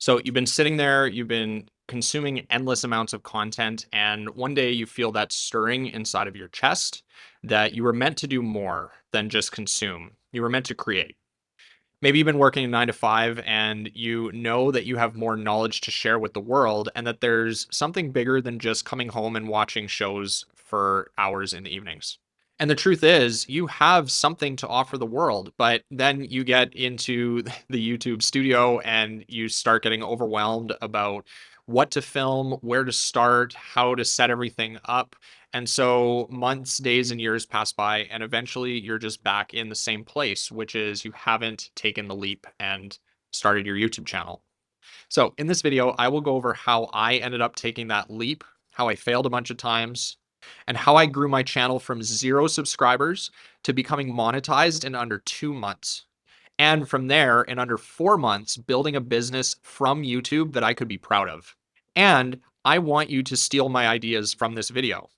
So you've been sitting there, you've been consuming endless amounts of content, and one day you feel that stirring inside of your chest that you were meant to do more than just consume. You were meant to create. Maybe you've been working a 9 to 5 and you know that you have more knowledge to share with the world and that there's something bigger than just coming home and watching shows for hours in the evenings. And the truth is, you have something to offer the world, but then you get into the YouTube studio and you start getting overwhelmed about what to film, where to start, how to set everything up. And so months, days, and years pass by, and eventually you're just back in the same place, which is you haven't taken the leap and started your YouTube channel. So in this video, I will go over how I ended up taking that leap, how I failed a bunch of times, and how I grew my channel from 0 subscribers to becoming monetized in under 2 months. And from there, in under 4 months, building a business from YouTube that I could be proud of. And I want you to steal my ideas from this video.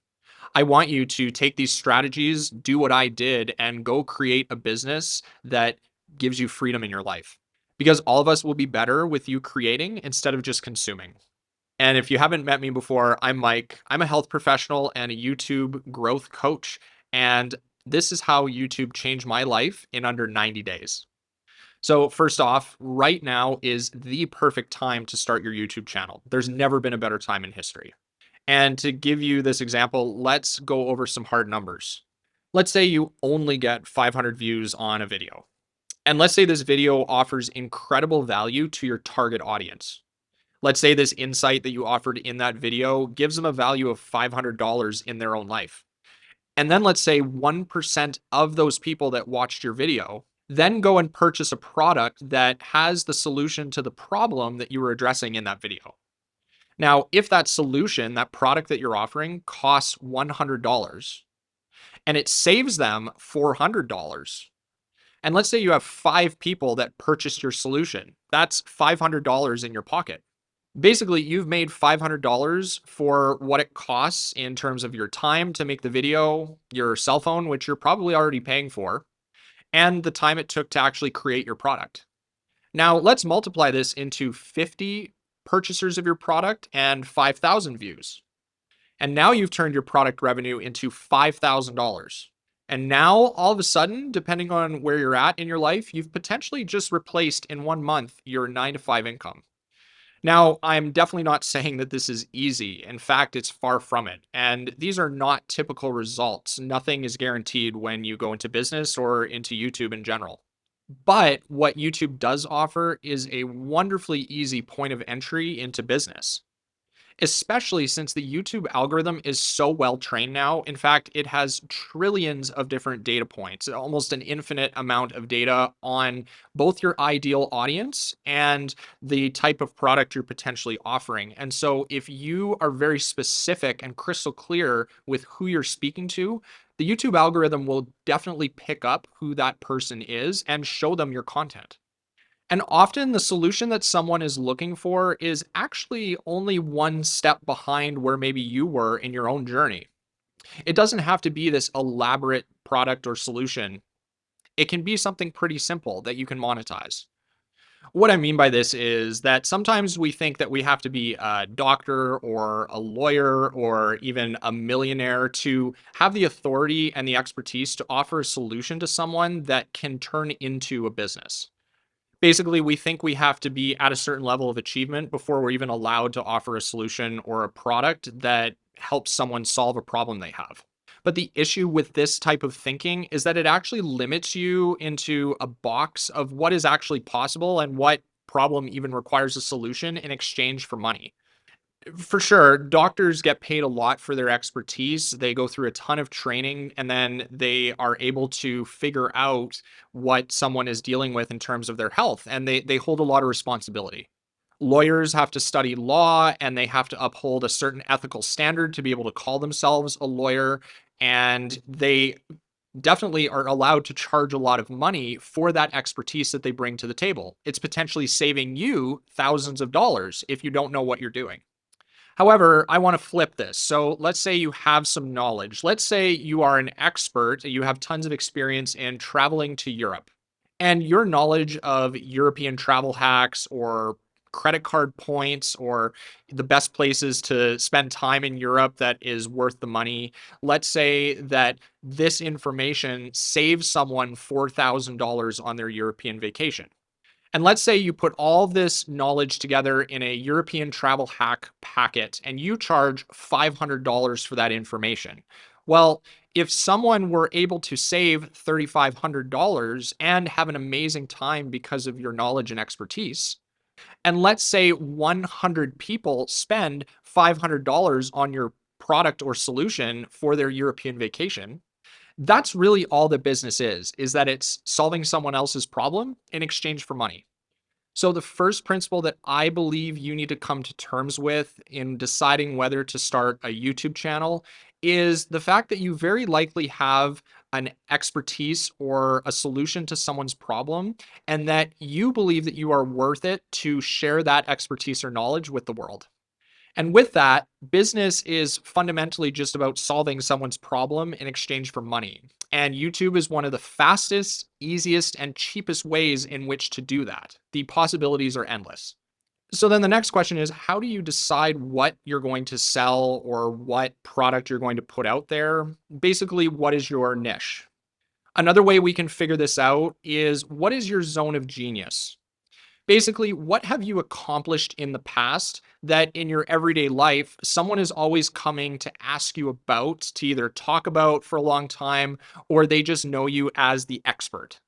I want you to take these strategies, do what I did, and go create a business that gives you freedom in your life. Because all of us will be better with you creating instead of just consuming. And if you haven't met me before, I'm Mike. I'm a health professional and a YouTube growth coach. And this is how YouTube changed my life in under 90 days. So, first off, right now is the perfect time to start your YouTube channel. There's never been a better time in history. And to give you this example, let's go over some hard numbers. Let's say you only get 500 views on a video. And let's say this video offers incredible value to your target audience. Let's say this insight that you offered in that video gives them a value of $500 in their own life. And then let's say 1% of those people that watched your video then go and purchase a product that has the solution to the problem that you were addressing in that video. Now, if that solution, that product that you're offering costs $100 and it saves them $400, and let's say you have 5 people that purchased your solution, that's $500 in your pocket. Basically, you've made $500 for what it costs in terms of your time to make the video, your cell phone, which you're probably already paying for, and the time it took to actually create your product. Now, let's multiply this into 50 purchasers of your product and 5,000 views. And now you've turned your product revenue into $5,000. And now, all of a sudden, depending on where you're at in your life, you've potentially just replaced in 1 month your 9 to 5 income. Now, I'm definitely not saying that this is easy. In fact, it's far from it. And these are not typical results. Nothing is guaranteed when you go into business or into YouTube in general. But what YouTube does offer is a wonderfully easy point of entry into business, especially since the YouTube algorithm is so well trained now. In fact, it has trillions of different data points, almost an infinite amount of data on both your ideal audience and the type of product you're potentially offering. And so, if you are very specific and crystal clear with who you're speaking to, the YouTube algorithm will definitely pick up who that person is and show them your content. And often the solution that someone is looking for is actually only one step behind where maybe you were in your own journey. It doesn't have to be this elaborate product or solution. It can be something pretty simple that you can monetize. What I mean by this is that sometimes we think that we have to be a doctor or a lawyer or even a millionaire to have the authority and the expertise to offer a solution to someone that can turn into a business. Basically, we think we have to be at a certain level of achievement before we're even allowed to offer a solution or a product that helps someone solve a problem they have. But the issue with this type of thinking is that it actually limits you into a box of what is actually possible and what problem even requires a solution in exchange for money. For sure, doctors get paid a lot for their expertise. They go through a ton of training and then they are able to figure out what someone is dealing with in terms of their health, and they hold a lot of responsibility. Lawyers have to study law and they have to uphold a certain ethical standard to be able to call themselves a lawyer, and they definitely are allowed to charge a lot of money for that expertise that they bring to the table. It's potentially saving you thousands of dollars if you don't know what you're doing. However, I want to flip this. So let's say you have some knowledge. Let's say you are an expert, you have tons of experience in traveling to Europe, and your knowledge of European travel hacks or credit card points or the best places to spend time in Europe that is worth the money. Let's say that this information saves someone $4,000 on their European vacation. And let's say you put all this knowledge together in a European travel hack packet and you charge $500 for that information. Well, if someone were able to save $3,500 and have an amazing time because of your knowledge and expertise, and let's say 100 people spend $500 on your product or solution for their European vacation, that's really all the business is that it's solving someone else's problem in exchange for money. So, the first principle that I believe you need to come to terms with in deciding whether to start a YouTube channel is the fact that you very likely have an expertise or a solution to someone's problem, and that you believe that you are worth it to share that expertise or knowledge with the world. And with that, business is fundamentally just about solving someone's problem in exchange for money. And YouTube is one of the fastest, easiest, and cheapest ways in which to do that. The possibilities are endless. So then the next question is, how do you decide what you're going to sell or what product you're going to put out there? Basically, what is your niche? Another way we can figure this out is, what is your zone of genius? Basically, what have you accomplished in the past that in your everyday life, someone is always coming to ask you about, to either talk about for a long time, or they just know you as the expert?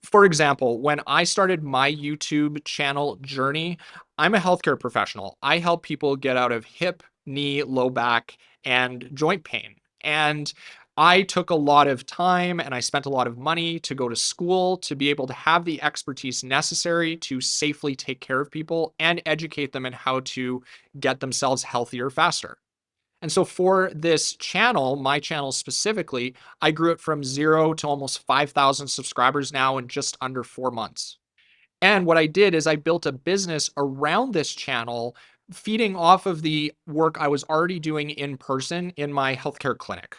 For example, when I started my YouTube channel journey, I'm a healthcare professional. I help people get out of hip, knee, low back, and joint pain. And I took a lot of time and I spent a lot of money to go to school to be able to have the expertise necessary to safely take care of people and educate them in how to get themselves healthier faster. And so for this channel, my channel specifically, I grew it from 0 to almost 5,000 subscribers now in just under 4 months. And what I did is I built a business around this channel, feeding off of the work I was already doing in person in my healthcare clinic.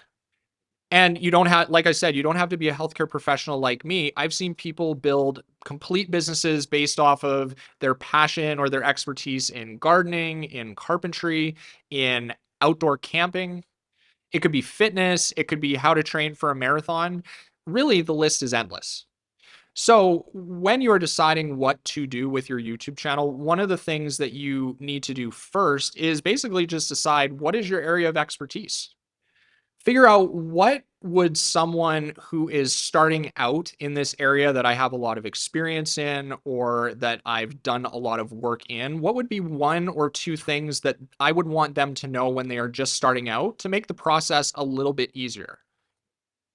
And you don't have, like I said, you don't have to be a healthcare professional like me. I've seen people build complete businesses based off of their passion or their expertise in gardening, in carpentry, in outdoor camping. It could be fitness, it could be how to train for a marathon. Really, the list is endless. So, when you're deciding what to do with your YouTube channel, one of the things that you need to do first is basically just decide, what is your area of expertise? Figure out, what would someone who is starting out in this area that I have a lot of experience in or that I've done a lot of work in, what would be one or two things that I would want them to know when they are just starting out to make the process a little bit easier?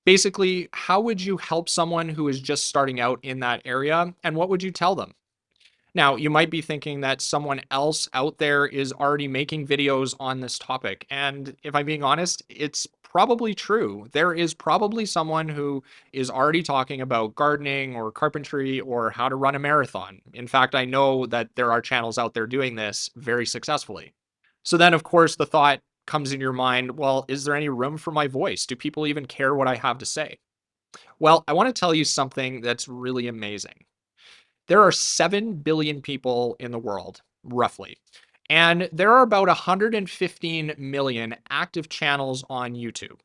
Basically, how would you help someone who is just starting out in that area, and what would you tell them? Now, you might be thinking that someone else out there is already making videos on this topic. And if I'm being honest, it's probably true. There is probably someone who is already talking about gardening or carpentry or how to run a marathon. In fact, I know that there are channels out there doing this very successfully. So then, of course, the thought comes in your mind, well, is there any room for my voice? Do people even care what I have to say? Well, I want to tell you something that's really amazing. There are 7 billion people in the world, roughly. And there are about 115 million active channels on YouTube.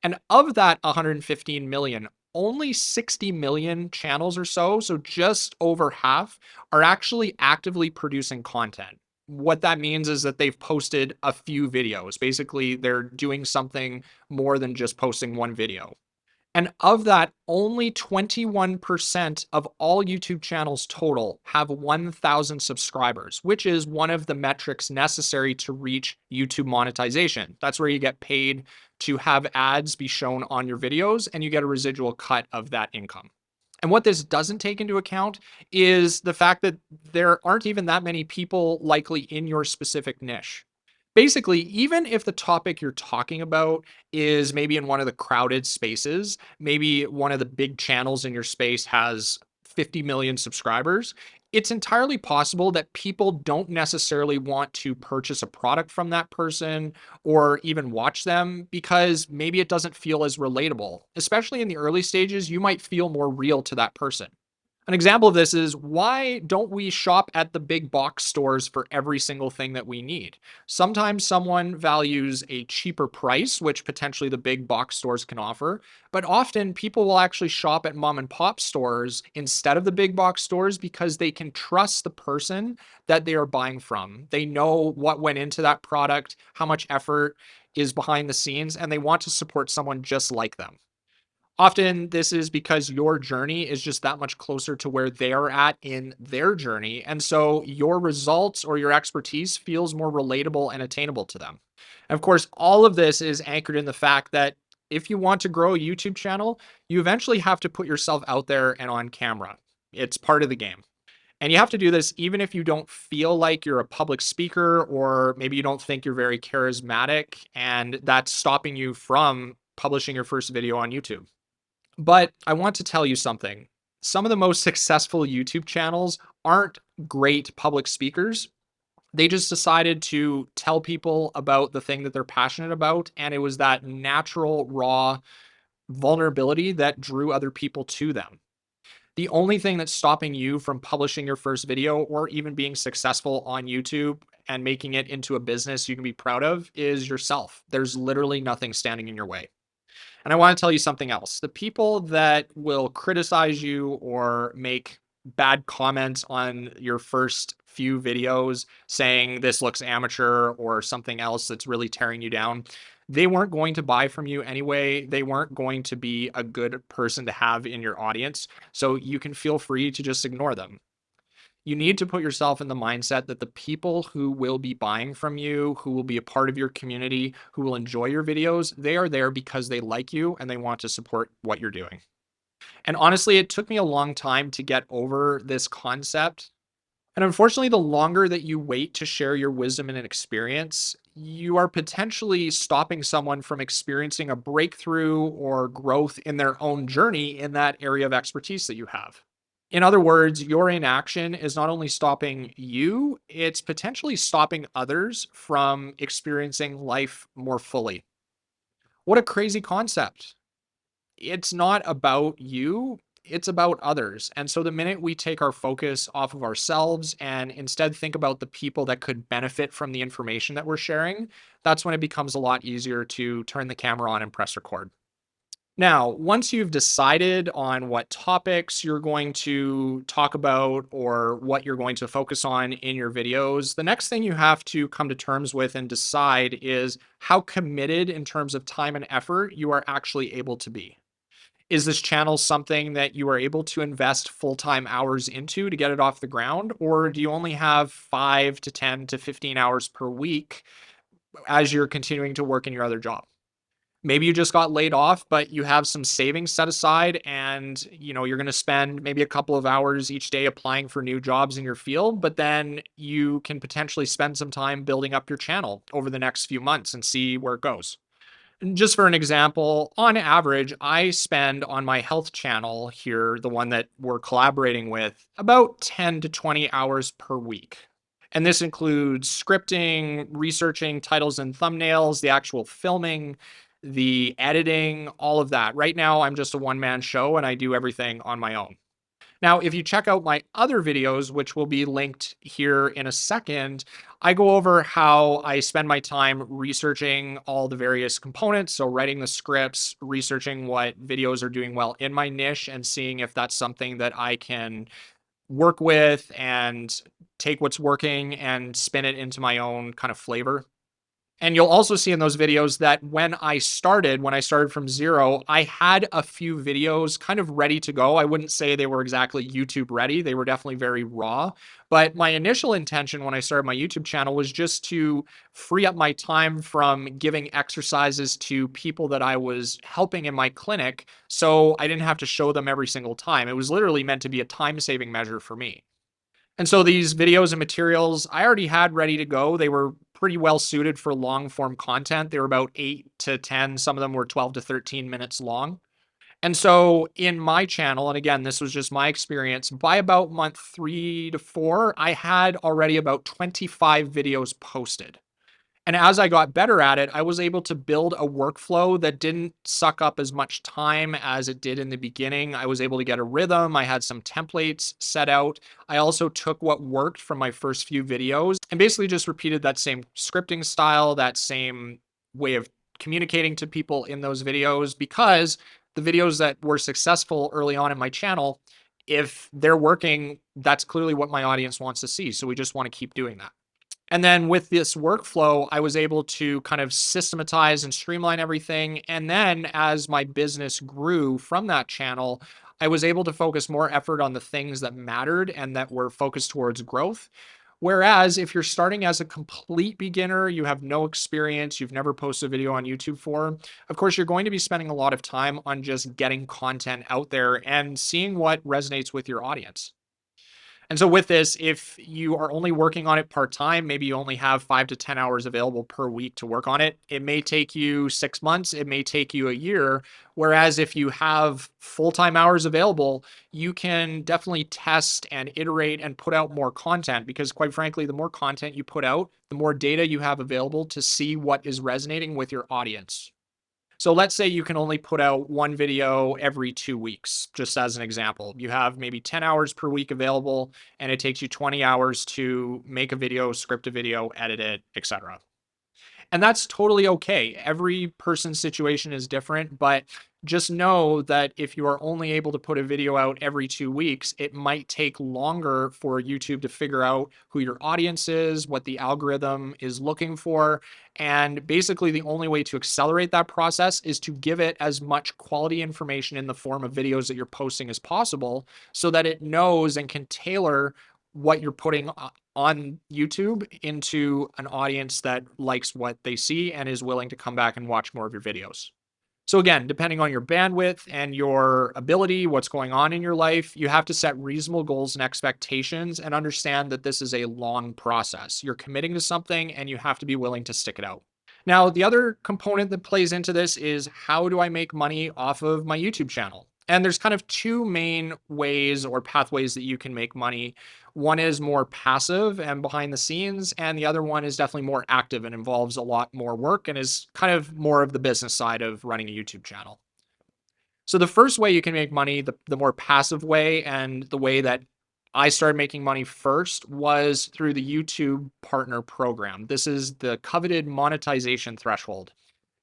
And of that 115 million, only 60 million channels or so, so just over half, are actually actively producing content. What that means is that they've posted a few videos. Basically, they're doing something more than just posting one video. And of that, only 21% of all YouTube channels total have 1,000 subscribers, which is one of the metrics necessary to reach YouTube monetization. That's where you get paid to have ads be shown on your videos and you get a residual cut of that income. And what this doesn't take into account is the fact that there aren't even that many people likely in your specific niche. Basically, even if the topic you're talking about is maybe in one of the crowded spaces, maybe one of the big channels in your space has 50 million subscribers, it's entirely possible that people don't necessarily want to purchase a product from that person or even watch them because maybe it doesn't feel as relatable. Especially in the early stages, you might feel more real to that person. An example of this is, why don't we shop at the big box stores for every single thing that we need? Sometimes someone values a cheaper price, which potentially the big box stores can offer, but often people will actually shop at mom and pop stores instead of the big box stores because they can trust the person that they are buying from. They know what went into that product, how much effort is behind the scenes, and they want to support someone just like them. Often, this is because your journey is just that much closer to where they're at in their journey. And so your results or your expertise feels more relatable and attainable to them. And of course, all of this is anchored in the fact that if you want to grow a YouTube channel, you eventually have to put yourself out there and on camera. It's part of the game. And you have to do this even if you don't feel like you're a public speaker, or maybe you don't think you're very charismatic, and that's stopping you from publishing your first video on YouTube. But I want to tell you something. Some of the most successful YouTube channels aren't great public speakers. They just decided to tell people about the thing that they're passionate about. And it was that natural, raw vulnerability that drew other people to them. The only thing that's stopping you from publishing your first video or even being successful on YouTube and making it into a business you can be proud of is yourself. There's literally nothing standing in your way. And I want to tell you something else. The people that will criticize you or make bad comments on your first few videos saying this looks amateur or something else that's really tearing you down, they weren't going to buy from you anyway. They weren't going to be a good person to have in your audience. So you can feel free to just ignore them. You need to put yourself in the mindset that the people who will be buying from you, who will be a part of your community, who will enjoy your videos, they are there because they like you and they want to support what you're doing. And honestly, it took me a long time to get over this concept. And unfortunately, the longer that you wait to share your wisdom and an experience, you are potentially stopping someone from experiencing a breakthrough or growth in their own journey in that area of expertise that you have. In other words, your inaction is not only stopping you, it's potentially stopping others from experiencing life more fully. What a crazy concept. It's not about you, it's about others. And so the minute we take our focus off of ourselves and instead think about the people that could benefit from the information that we're sharing, that's when it becomes a lot easier to turn the camera on and press record. Now, once you've decided on what topics you're going to talk about or what you're going to focus on in your videos, the next thing you have to come to terms with and decide is how committed in terms of time and effort you are actually able to be. Is this channel something that you are able to invest full-time hours into to get it off the ground? Or do you only have 5 to 10 to 15 hours per week as you're continuing to work in your other job? Maybe you just got laid off, but you have some savings set aside, and you're going to spend maybe a couple of hours each day applying for new jobs in your field, but then you can potentially spend some time building up your channel over the next few months and see where it goes. And just for an example, on average, I spend on my health channel here, the one that we're collaborating with, about 10 to 20 hours per week. And this includes scripting, researching titles and thumbnails, the actual filming, the editing, all of that. Right now, I'm just a one man show and I do everything on my own. Now, if you check out my other videos, which will be linked here in a second, I go over how I spend my time researching all the various components. So, writing the scripts, researching what videos are doing well in my niche, and seeing if that's something that I can work with and take what's working and spin it into my own kind of flavor. And you'll also see in those videos that when I started from zero, I had a few videos kind of ready to go. I wouldn't say they were exactly YouTube ready. They were definitely very raw. But my initial intention when I started my YouTube channel was just to free up my time from giving exercises to people that I was helping in my clinic. So I didn't have to show them every single time. It was literally meant to be a time saving measure for me. And so these videos and materials I already had ready to go. They were pretty well suited for long form content. They were about 8 to 10, some of them were 12 to 13 minutes long. And so in my channel, and again, this was just my experience, by about month 3 to 4, I had already about 25 videos posted. And as I got better at it, I was able to build a workflow that didn't suck up as much time as it did in the beginning. I was able to get a rhythm. I had some templates set out. I also took what worked from my first few videos and basically just repeated that same scripting style, that same way of communicating to people in those videos, because the videos that were successful early on in my channel, if they're working, that's clearly what my audience wants to see. So we just want to keep doing that. And then with this workflow, I was able to kind of systematize and streamline everything. And then as my business grew from that channel, I was able to focus more effort on the things that mattered and that were focused towards growth. Whereas if you're starting as a complete beginner, you have no experience, you've never posted a video on YouTube for, of course, you're going to be spending a lot of time on just getting content out there and seeing what resonates with your audience. And so with this, if you are only working on it part-time, maybe you only have 5 to 10 hours available per week to work on it. It may take you 6 months, it may take you a year. Whereas if you have full-time hours available, you can definitely test and iterate and put out more content, because quite frankly, the more content you put out, the more data you have available to see what is resonating with your audience. So let's say you can only put out one video every 2 weeks, just as an example. You have maybe 10 hours per week available, and it takes you 20 hours to make a video, script a video, edit it, etc. And that's totally okay. Every person's situation is different, but just know that if you are only able to put a video out every 2 weeks, it might take longer for YouTube to figure out who your audience is, what the algorithm is looking for. And basically, the only way to accelerate that process is to give it as much quality information in the form of videos that you're posting as possible, so that it knows and can tailor what you're putting on YouTube into an audience that likes what they see and is willing to come back and watch more of your videos. So again, depending on your bandwidth and your ability, what's going on in your life, you have to set reasonable goals and expectations and understand that this is a long process. You're committing to something and you have to be willing to stick it out. Now, the other component that plays into this is, how do I make money off of my YouTube channel? And there's kind of two main ways or pathways that you can make money. One is more passive and behind the scenes, and the other one is definitely more active and involves a lot more work and is kind of more of the business side of running a YouTube channel. So the first way you can make money, the more passive way, and the way that I started making money first, was through the YouTube Partner Program. This is the coveted monetization threshold.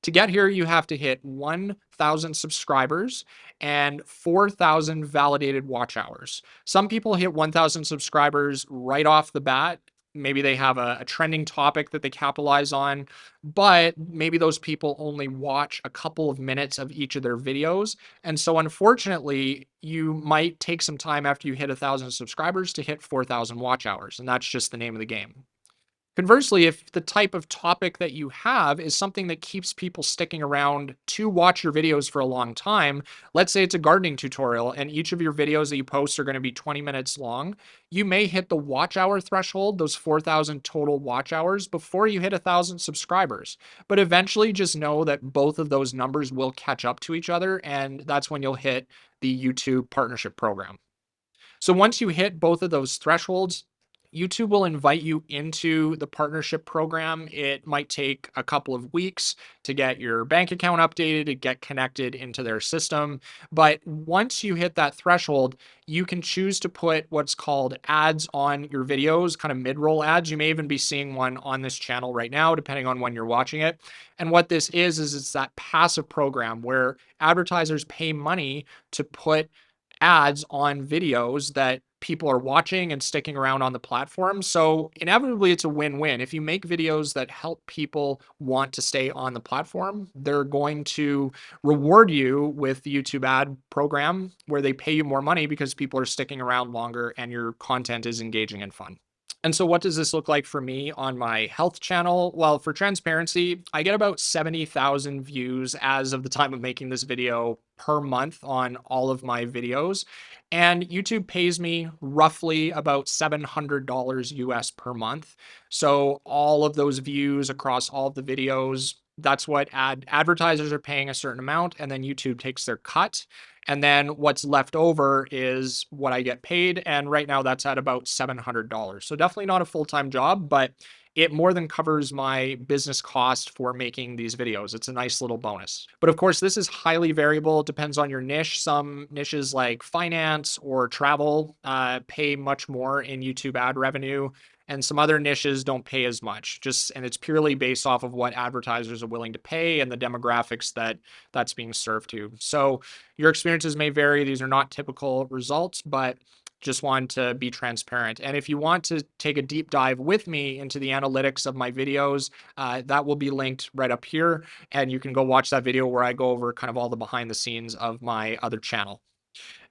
To get here, you have to hit 1,000 subscribers and 4,000 validated watch hours. Some people hit 1,000 subscribers right off the bat. Maybe they have a trending topic that they capitalize on, but maybe those people only watch a couple of minutes of each of their videos. And so, unfortunately, you might take some time after you hit 1,000 subscribers to hit 4,000 watch hours. And that's just the name of the game. Conversely, if the type of topic that you have is something that keeps people sticking around to watch your videos for a long time, let's say it's a gardening tutorial and each of your videos that you post are going to be 20 minutes long, you may hit the watch hour threshold, those 4,000 total watch hours, before you hit 1,000 subscribers. But eventually, just know that both of those numbers will catch up to each other, and that's when you'll hit the YouTube Partnership Program. So once you hit both of those thresholds, YouTube will invite you into the partnership program. It might take a couple of weeks to get your bank account updated, to get connected into their system. But once you hit that threshold, you can choose to put what's called ads on your videos, kind of mid-roll ads. You may even be seeing one on this channel right now, depending on when you're watching it. And what this is it's that passive program where advertisers pay money to put ads on videos that people are watching and sticking around on the platform. So inevitably, it's a win-win. If you make videos that help people want to stay on the platform, they're going to reward you with the YouTube ad program, where they pay you more money because people are sticking around longer and your content is engaging and fun. And so what does this look like for me on my health channel? Well, for transparency, I get about 70,000 views as of the time of making this video per month on all of my videos. And YouTube pays me roughly about $700 US per month. So all of those views across all of the videos, that's what advertisers are paying a certain amount, and then YouTube takes their cut. And then what's left over is what I get paid. And right now that's at about $700. So definitely not a full-time job, but it more than covers my business cost for making these videos. It's a nice little bonus. But of course, this is highly variable. It depends on your niche. Some niches like finance or travel pay much more in YouTube ad revenue, and some other niches don't pay as much. And it's purely based off of what advertisers are willing to pay and the demographics that's being served to. So your experiences may vary. These are not typical results, but just wanted to be transparent. And if you want to take a deep dive with me into the analytics of my videos, that will be linked right up here. And you can go watch that video where I go over kind of all the behind the scenes of my other channel.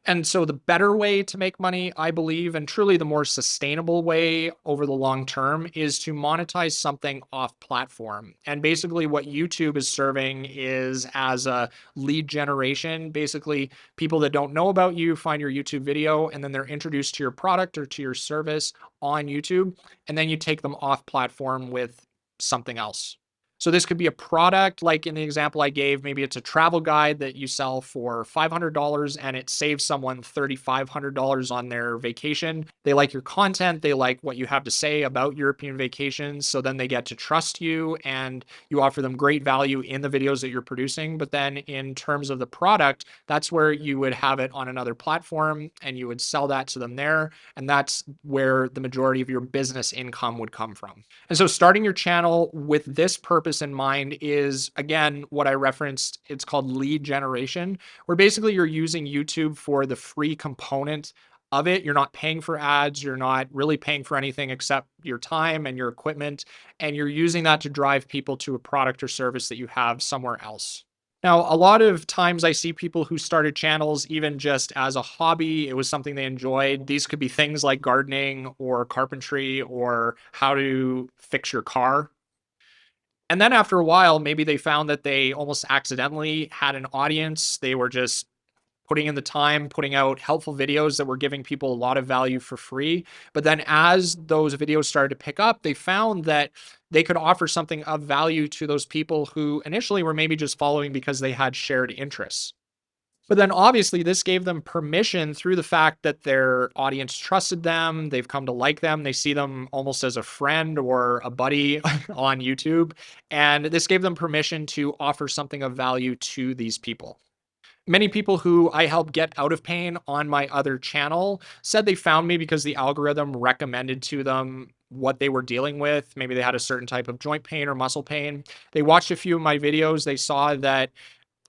And so the better way to make money, I believe, and truly the more sustainable way over the long term is to monetize something off platform. And basically what YouTube is serving is as a lead generation. Basically, people that don't know about you find your YouTube video and then they're introduced to your product or to your service on YouTube. And then you take them off platform with something else. So this could be a product, like in the example I gave, maybe it's a travel guide that you sell for $500 and it saves someone $3,500 on their vacation. They like your content. They like what you have to say about European vacations. So then they get to trust you and you offer them great value in the videos that you're producing. But then in terms of the product, that's where you would have it on another platform and you would sell that to them there. And that's where the majority of your business income would come from. And so starting your channel with this purpose in mind is, again, what I referenced. It's called lead generation, where basically you're using YouTube for the free component of it. You're not paying for ads. You're not really paying for anything except your time and your equipment. And you're using that to drive people to a product or service that you have somewhere else. Now, a lot of times I see people who started channels even just as a hobby. It was something they enjoyed. These could be things like gardening or carpentry or how to fix your car. And then after a while, maybe they found that they almost accidentally had an audience. They were just putting in the time, putting out helpful videos that were giving people a lot of value for free. But then as those videos started to pick up, they found that they could offer something of value to those people who initially were maybe just following because they had shared interests. But then obviously this gave them permission through the fact that their audience trusted them. They've come to like them. They see them almost as a friend or a buddy on YouTube. And this gave them permission to offer something of value to these people. Many people who I helped get out of pain on my other channel said they found me because the algorithm recommended to them what they were dealing with. Maybe they had a certain type of joint pain or muscle pain. They watched a few of my videos. They saw that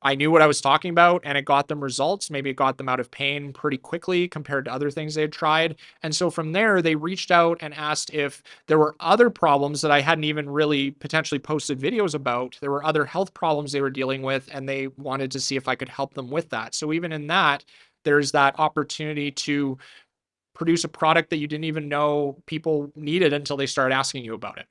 I knew what I was talking about and it got them results. Maybe it got them out of pain pretty quickly compared to other things they had tried. And so from there, they reached out and asked if there were other problems that I hadn't even really potentially posted videos about. There were other health problems they were dealing with, and they wanted to see if I could help them with that. So even in that, there's that opportunity to produce a product that you didn't even know people needed until they started asking you about it.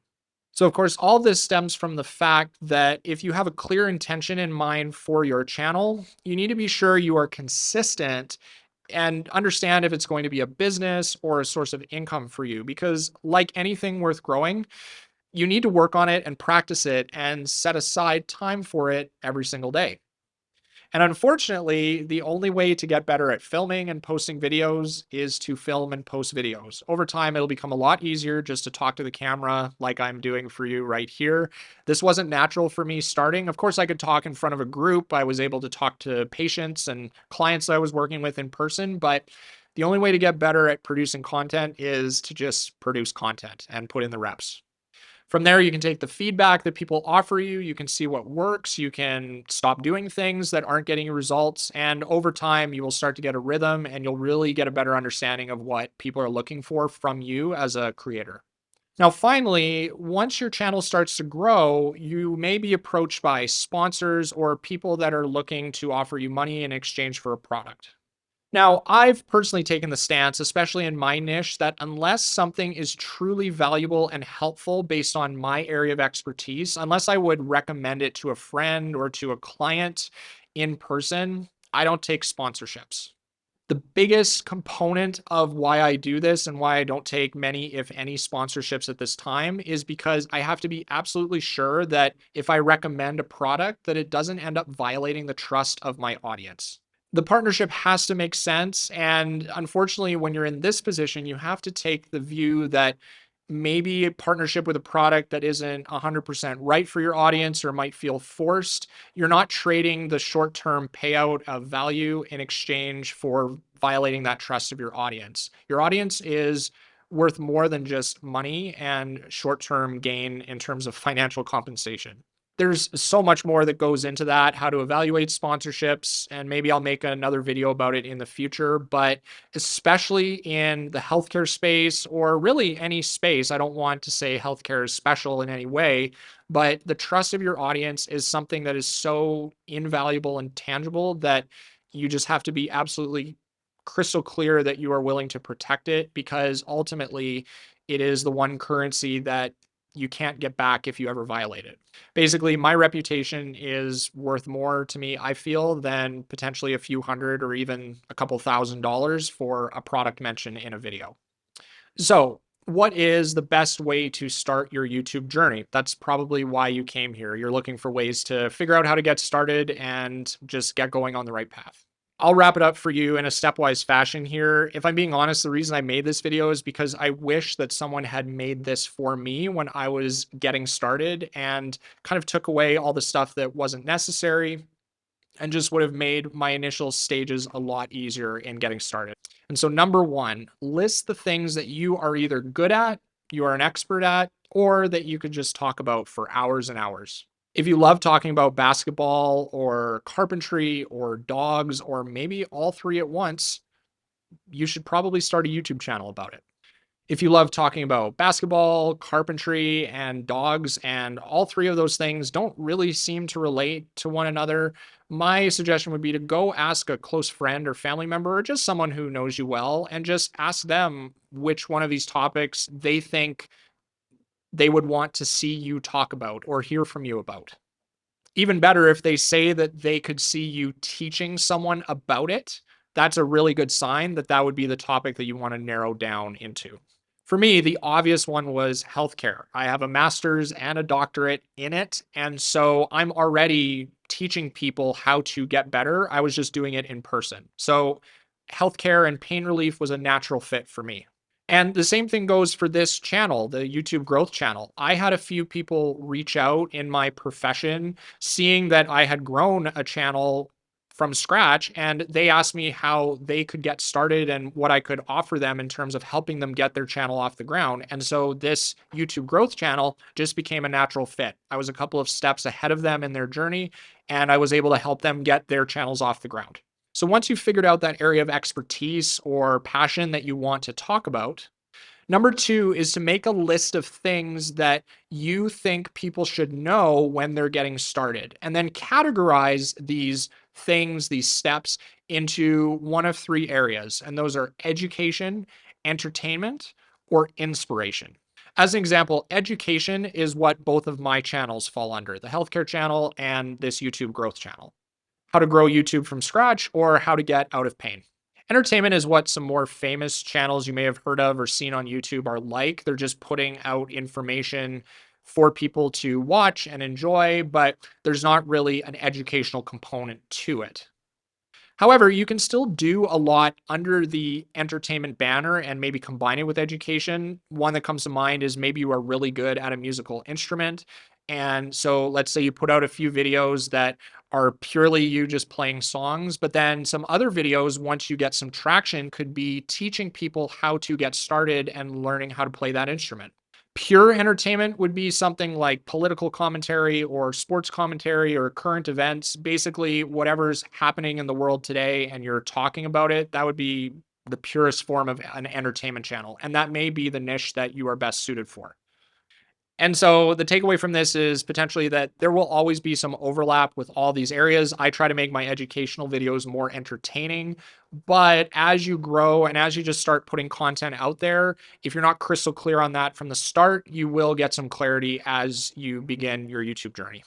So, of course, all this stems from the fact that if you have a clear intention in mind for your channel, you need to be sure you are consistent and understand if it's going to be a business or a source of income for you. Because, like anything worth growing, you need to work on it and practice it and set aside time for it every single day. And unfortunately, the only way to get better at filming and posting videos is to film and post videos. Over time, it'll become a lot easier just to talk to the camera like I'm doing for you right here. This wasn't natural for me starting. Of course, I could talk in front of a group. I was able to talk to patients and clients that I was working with in person, but the only way to get better at producing content is to just produce content and put in the reps. From there, you can take the feedback that people offer you. You can see what works. You can stop doing things that aren't getting you results. And over time, you will start to get a rhythm and you'll really get a better understanding of what people are looking for from you as a creator. Now, finally, once your channel starts to grow, you may be approached by sponsors or people that are looking to offer you money in exchange for a product. Now, I've personally taken the stance, especially in my niche, that unless something is truly valuable and helpful based on my area of expertise, unless I would recommend it to a friend or to a client in person, I don't take sponsorships. The biggest component of why I do this and why I don't take many, if any, sponsorships at this time is because I have to be absolutely sure that if I recommend a product, that it doesn't end up violating the trust of my audience. The partnership has to make sense. And unfortunately, when you're in this position, you have to take the view that maybe a partnership with a product that isn't 100% right for your audience or might feel forced. You're not trading the short term payout of value in exchange for violating that trust of your audience. Your audience is worth more than just money and short term gain in terms of financial compensation. There's so much more that goes into that, how to evaluate sponsorships, and maybe I'll make another video about it in the future. But especially in the healthcare space or really any space, I don't want to say healthcare is special in any way, but the trust of your audience is something that is so invaluable and tangible that you just have to be absolutely crystal clear that you are willing to protect it, because ultimately it is the one currency that you can't get back if you ever violate it. Basically, my reputation is worth more to me, I feel, than potentially a few hundred or even a couple $1,000s for a product mention in a video. So, what is the best way to start your YouTube journey? That's probably why you came here. You're looking for ways to figure out how to get started and just get going on the right path. I'll wrap it up for you in a stepwise fashion here. If I'm being honest, the reason I made this video is because I wish that someone had made this for me when I was getting started and kind of took away all the stuff that wasn't necessary and just would have made my initial stages a lot easier in getting started. And so, number one, list the things that you are either good at, you are an expert at, or that you could just talk about for hours and hours. If you love talking about basketball or carpentry or dogs, or maybe all three at once, you should probably start a YouTube channel about it. If you love talking about basketball, carpentry, and dogs, and all three of those things don't really seem to relate to one another, my suggestion would be to go ask a close friend or family member or just someone who knows you well and just ask them which one of these topics they think they would want to see you talk about or hear from you about. Even better, if they say that they could see you teaching someone about it, that's a really good sign that that would be the topic that you want to narrow down into. For me, the obvious one was healthcare. I have a master's and a doctorate in it. And so I'm already teaching people how to get better. I was just doing it in person. So healthcare and pain relief was a natural fit for me. And the same thing goes for this channel, the YouTube growth channel. I had a few people reach out in my profession, seeing that I had grown a channel from scratch, and they asked me how they could get started and what I could offer them in terms of helping them get their channel off the ground. And so this YouTube growth channel just became a natural fit. I was a couple of steps ahead of them in their journey, and I was able to help them get their channels off the ground. So once you've figured out that area of expertise or passion that you want to talk about, number two is to make a list of things that you think people should know when they're getting started, and then categorize these things, these steps, into one of three areas. And those are education, entertainment, or inspiration. As an example, education is what both of my channels fall under, the healthcare channel and this YouTube growth channel. How to grow YouTube from scratch, or how to get out of pain. Entertainment is what some more famous channels you may have heard of or seen on YouTube are like. They're just putting out information for people to watch and enjoy, but there's not really an educational component to it. However, you can still do a lot under the entertainment banner and maybe combine it with education. One that comes to mind is maybe you are really good at a musical instrument. And so let's say you put out a few videos that are purely you just playing songs, but then some other videos, once you get some traction, could be teaching people how to get started and learning how to play that instrument. Pure entertainment would be something like political commentary or sports commentary or current events. Basically, whatever's happening in the world today and you're talking about it, that would be the purest form of an entertainment channel. And that may be the niche that you are best suited for. And so the takeaway from this is potentially that there will always be some overlap with all these areas. I try to make my educational videos more entertaining, but as you grow and as you just start putting content out there, if you're not crystal clear on that from the start, you will get some clarity as you begin your YouTube journey.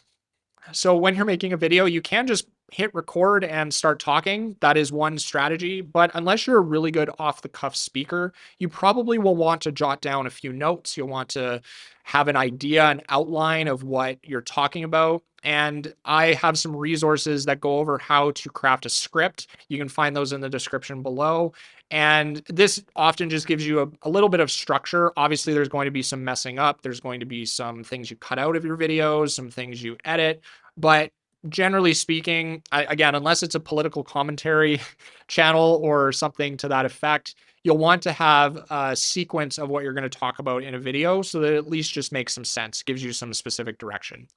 So when you're making a video, you can just hit record and start talking. That is one strategy. But unless you're a really good off the cuff speaker, you probably will want to jot down a few notes. You'll want to have an idea, an outline of what you're talking about. And I have some resources that go over how to craft a script. You can find those in the description below. And this often just gives you a little bit of structure. Obviously, there's going to be some messing up. There's going to be some things you cut out of your videos, some things you edit. But generally speaking, again, unless it's a political commentary channel or something to that effect, you'll want to have a sequence of what you're going to talk about in a video so that it at least just makes some sense, gives you some specific direction.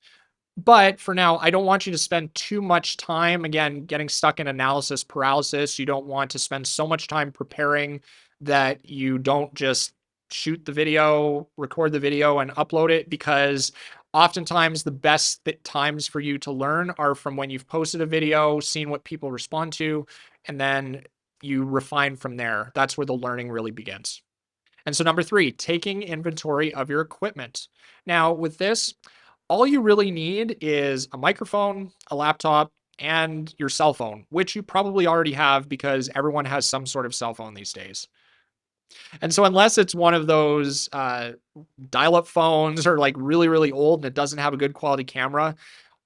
But for now, I don't want you to spend too much time, again, getting stuck in analysis paralysis. You don't want to spend so much time preparing that you don't just shoot the video, record the video, and upload it, because oftentimes the best times for you to learn are from when you've posted a video, seen what people respond to, and then you refine from there. That's where the learning really begins. And so, number three, taking inventory of your equipment. Now, with this, all you really need is a microphone, a laptop, and your cell phone, which you probably already have because everyone has some sort of cell phone these days. And so, unless it's one of those dial up phones or like really, really old and it doesn't have a good quality camera,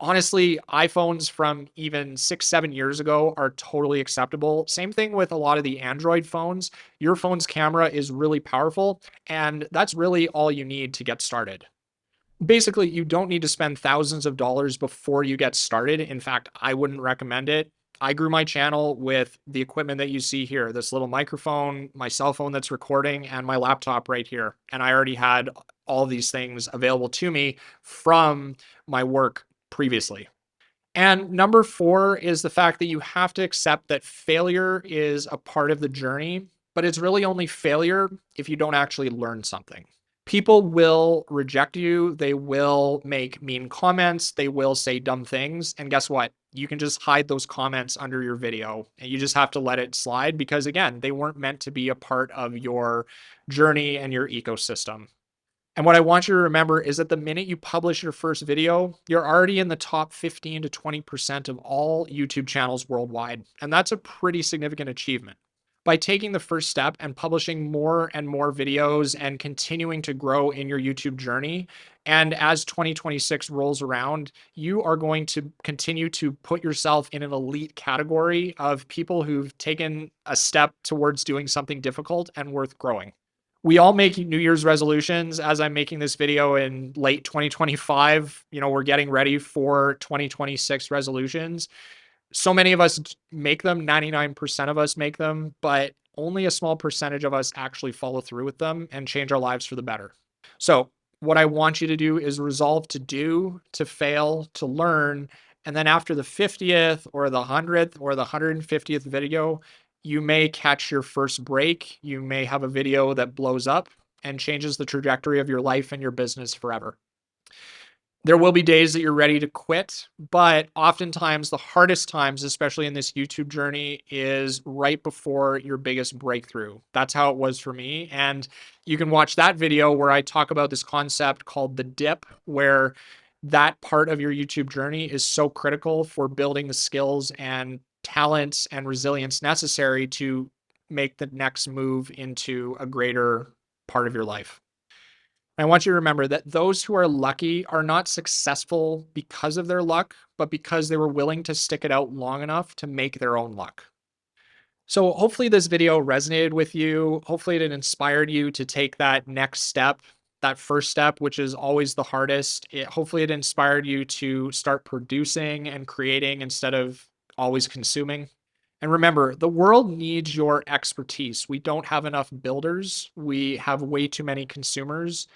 honestly, iPhones from even 6, 7 years ago are totally acceptable. Same thing with a lot of the Android phones. Your phone's camera is really powerful, and that's really all you need to get started. Basically, you don't need to spend thousands of dollars before you get started. In fact, I wouldn't recommend it. I grew my channel with the equipment that you see here, this little microphone, my cell phone that's recording, and my laptop right here. And I already had all these things available to me from my work previously. And number four is the fact that you have to accept that failure is a part of the journey, but it's really only failure if you don't actually learn something. People will reject you. They will make mean comments. They will say dumb things. And guess what? You can just hide those comments under your video and you just have to let it slide because, again, they weren't meant to be a part of your journey and your ecosystem. And what I want you to remember is that the minute you publish your first video, you're already in the top 15 to 20% of all YouTube channels worldwide. And that's a pretty significant achievement. By taking the first step and publishing more and more videos and continuing to grow in your YouTube journey, and as 2026 rolls around, you are going to continue to put yourself in an elite category of people who've taken a step towards doing something difficult and worth growing. We all make New Year's resolutions. As I'm making this video in late 2025, we're getting ready for 2026 resolutions. So many of us make them, 99% of us make them, but only a small percentage of us actually follow through with them and change our lives for the better. So, what I want you to do is resolve to do, to fail, to learn. And then after the 50th or the 100th or the 150th video, you may catch your first break. You may have a video that blows up and changes the trajectory of your life and your business forever. There will be days that you're ready to quit, but oftentimes the hardest times, especially in this YouTube journey, is right before your biggest breakthrough. That's how it was for me. And you can watch that video where I talk about this concept called the dip, where that part of your YouTube journey is so critical for building the skills and talents and resilience necessary to make the next move into a greater part of your life. I want you to remember that those who are lucky are not successful because of their luck, but because they were willing to stick it out long enough to make their own luck. So hopefully this video resonated with you. Hopefully it inspired you to take that next step, that first step, which is always the hardest. Hopefully it inspired you to start producing and creating instead of always consuming. And remember, the world needs your expertise. We don't have enough builders. We have way too many consumers.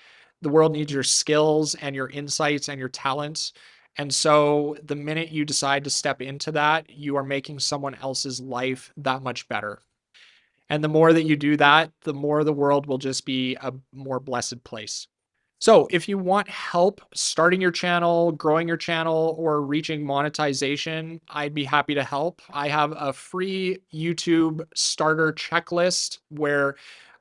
The world needs your skills and your insights and your talents. And so the minute you decide to step into that, you are making someone else's life that much better. And the more that you do that, the more the world will just be a more blessed place. So if you want help starting your channel, growing your channel, or reaching monetization, I'd be happy to help. I have a free YouTube starter checklist where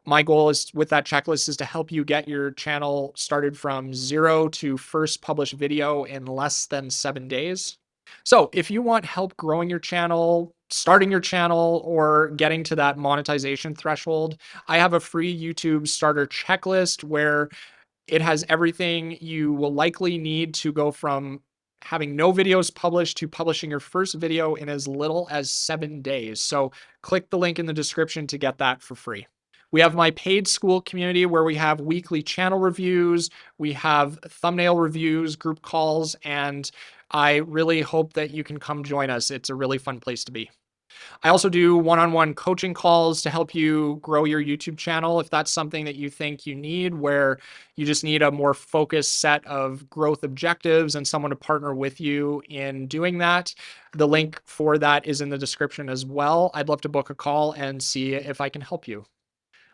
my goal is with that checklist is to help you get your channel started from zero to first published video in less than 7 days. So if you want help growing your channel, starting your channel, or getting to that monetization threshold, I have a free YouTube starter checklist where it has everything you will likely need to go from having no videos published to publishing your first video in as little as 7 days. So click the link in the description to get that for free. We have my paid school community where we have weekly channel reviews, we have thumbnail reviews, group calls, and I really hope that you can come join us. It's a really fun place to be. I also do one-on-one coaching calls to help you grow your YouTube channel if that's something that you think you need, where you just need a more focused set of growth objectives and someone to partner with you in doing that. The link for that is in the description as well. I'd love to book a call and see if I can help you.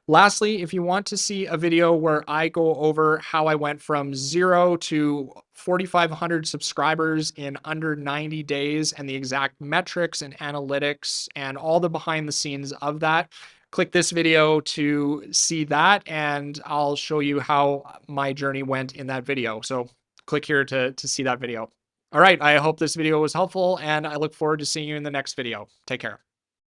Lastly, if you want to see a video where I go over how I went from 0 to 4,500 subscribers in under 90 days and the exact metrics and analytics and all the behind the scenes of that, click this video to see that, and I'll show you how my journey went in that video. So click here to see that video. All right, I hope this video was helpful, and I look forward to seeing you in the next video. Take care.